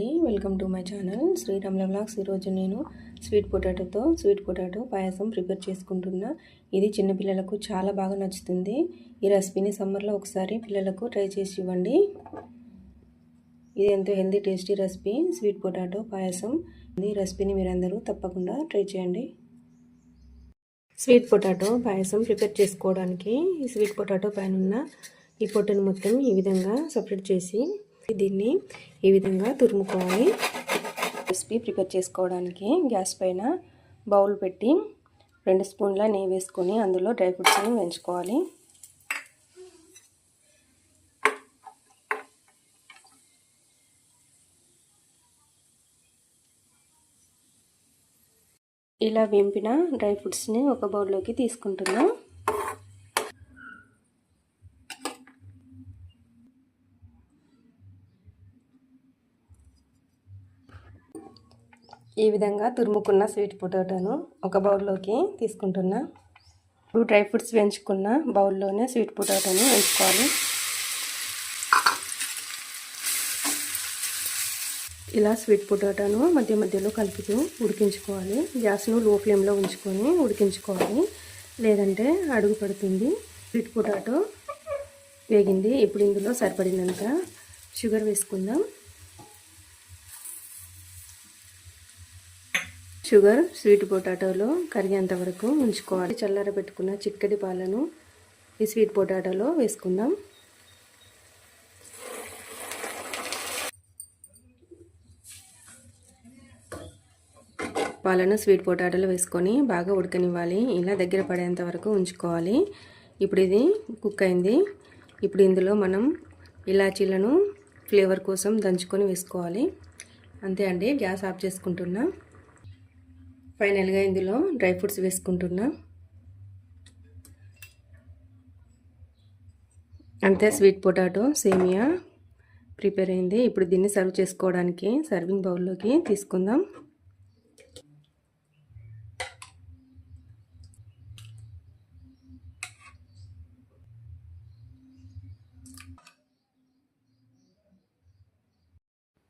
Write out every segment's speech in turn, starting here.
Welcome to my channel Sriramula vlogs. ఈరోజు నేను sweet potato పాయసం prepare చేసుకుంటున్నా. ఇది చిన్నపిల్లలకు చాలా బాగా నచ్చుతుంది. ఈ రెసిపీని సమ్మర్లో ఒకసారి పిల్లలకు ట్రై చేసి ఇవ్వండి. ఇది ఎంతో healthy tasty recipe sweet potato payasam. ఈ రెసిపీని మీరందరూ తప్పకుండా ట్రై చేయండి. స్వీట్ పొటాటో పాయసం ప్రిపేర్ చేసుకోవడానికి ఈ స్వీట్ పొటాటో పైన ఉన్న ఈ పొట్టును మొత్తం ఈ విధంగా సపరేట్ చేసి దీన్ని ఈ విధంగా తురుముకోవాలి. రెసిపీ ప్రిపేర్ చేసుకోవడానికి గ్యాస్ పైన బౌల్ పెట్టి 2 స్పూన్ల నెయ్యి వేసుకొని అందులో డ్రై ఫ్రూట్స్ని వేయించుకోవాలి. ఇలా వేంపిన డ్రై ఫ్రూట్స్ని ఒక బౌల్లోకి తీసుకుంటున్నాం. ఈ విధంగా తురుముకున్న స్వీట్ పొటాటోను ఒక బౌల్లోకి తీసుకుంటున్నా. ఇప్పుడు డ్రై ఫ్రూట్స్ వేయించుకున్న బౌల్లోనే స్వీట్ పొటాటోని వేసుకోవాలి. ఇలా స్వీట్ పొటాటోను మధ్య మధ్యలో కలుపుతూ ఉడికించుకోవాలి. గ్యాస్ను లో ఫ్లేమ్లో ఉంచుకొని ఉడికించుకోవాలి, లేదంటే అడుగు పడుతుంది. స్వీట్ పొటాటో వేగింది. ఇప్పుడు ఇందులో సరిపడినంత షుగర్ వేసుకుందాం. షుగర్ స్వీట్ పొటాటోలో కరిగేంత వరకు ఉంచుకోవాలి. చల్లారబెట్టుకున్న చిక్కటి పాలను ఈ స్వీట్ పొటాటోలో వేసుకుందాం. పాలను స్వీట్ పొటాటోలో వేసుకొని బాగా ఉడకనివ్వాలి. ఇలా దగ్గర పడేంత వరకు ఉంచుకోవాలి. ఇప్పుడు ఇది కుక్ అయింది. ఇప్పుడు ఇందులో మనం ఇలాచీలను ఫ్లేవర్ కోసం దంచుకొని వేసుకోవాలి. అంతే అండి, గ్యాస్ ఆఫ్ చేసుకుంటున్నా. ఫైనల్గా ఇందులో డ్రై ఫ్రూట్స్ వేసుకుంటున్నా. అంతే, స్వీట్ పొటాటో సేమియా ప్రిపేర్ అయింది. ఇప్పుడు దీన్ని సర్వ్ చేసుకోవడానికి సర్వింగ్ బౌల్లోకి తీసుకుందాం.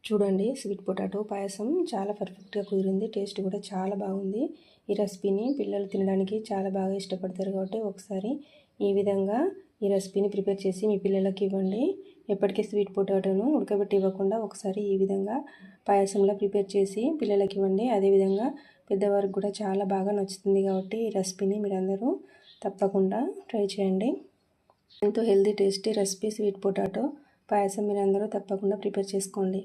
చూడండి, స్వీట్ పొటాటో పాయసం చాలా పర్ఫెక్ట్గా కుదిరింది. టేస్ట్ కూడా చాలా బాగుంది. ఈ రెసిపీని పిల్లలు తినడానికి చాలా బాగా ఇష్టపడతారు కాబట్టి ఒకసారి ఈ విధంగా ఈ రెసిపీని ప్రిపేర్ చేసి మీ పిల్లలకి ఇవ్వండి. ఎప్పటికీ స్వీట్ పొటాటోను ఉడకబెట్టి ఇవ్వకుండా ఒకసారి ఈ విధంగా పాయసంలో ప్రిపేర్ చేసి పిల్లలకి ఇవ్వండి. అదేవిధంగా పెద్దవారికి కూడా చాలా బాగా నచ్చుతుంది కాబట్టి ఈ రెసిపీని మీరందరూ తప్పకుండా ట్రై చేయండి. ఎంతో healthy tasty recipe sweet potato payasam మీరందరూ తప్పకుండా ప్రిపేర్ చేసుకోండి.